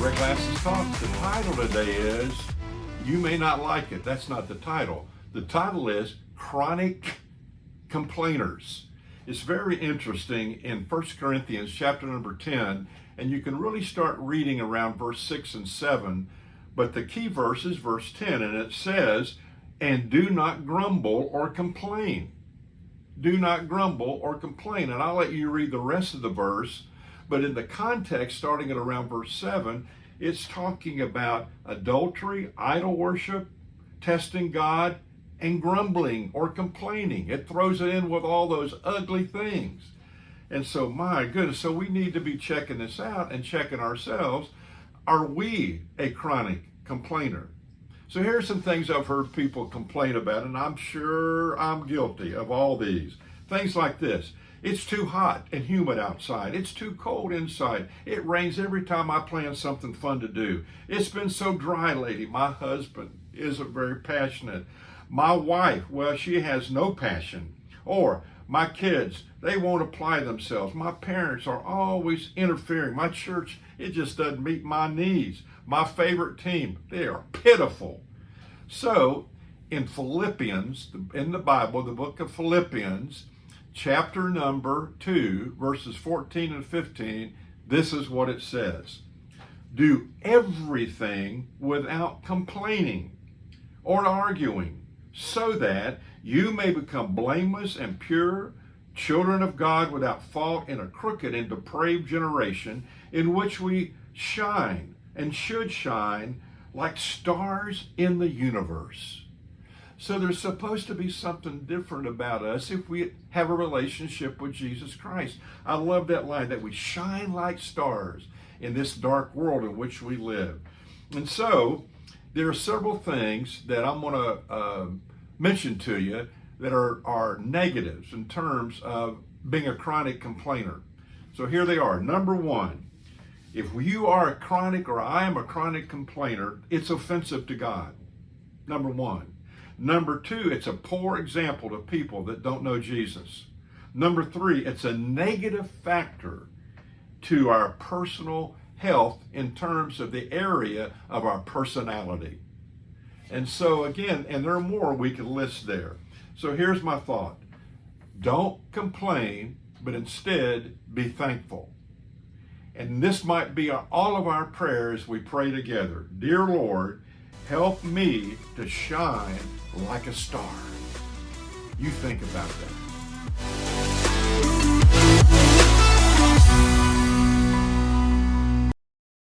Greg Glass's Thoughts. The title today is, you may not like it. That's not the title. The title is Chronic Complainers. It's very interesting in 1 Corinthians chapter number 10, and you can really start reading around verse 6 and 7, but the key verse is verse 10, and it says, and do not grumble or complain. Do not grumble or complain. And I'll let you read the rest of the verse, but in the context, starting at around verse 7, it's talking about adultery, idol worship, testing God, and grumbling or complaining. It throws it in with all those ugly things. And so, my goodness, so we need to be checking this out and checking ourselves. Are we a chronic complainer? So here's some things I've heard people complain about, and I'm sure I'm guilty of all these. Things like this. It's too hot and humid outside. It's too cold inside. It rains every time I plan something fun to do. It's been so dry lately. My husband isn't very passionate. My wife, well, she has no passion. Or my kids, they won't apply themselves. My parents are always interfering. My church, it just doesn't meet my needs. My favorite team, they are pitiful. So in Philippians, in the Bible, the book of Philippians, chapter number 2, verses 14 and 15, this is what it says. Do everything without complaining or arguing, so that you may become blameless and pure, children of God without fault in a crooked and depraved generation, in which we shine and should shine like stars in the universe. So there's supposed to be something different about us if we have a relationship with Jesus Christ. I love that line, that we shine like stars in this dark world in which we live. And so there are several things that I'm going to mention to you that are negatives in terms of being a chronic complainer. So here they are. Number one, if you are a chronic, or I am a chronic complainer, it's offensive to God. Number one. Number two, it's a poor example to people that don't know Jesus. Number three, it's a negative factor to our personal health in terms of the area of our personality. And so again, and there are more we could list there. So here's my thought. Don't complain, but instead be thankful. And this might be all of our prayers we pray together. Dear Lord, help me to shine like a star. You think about that.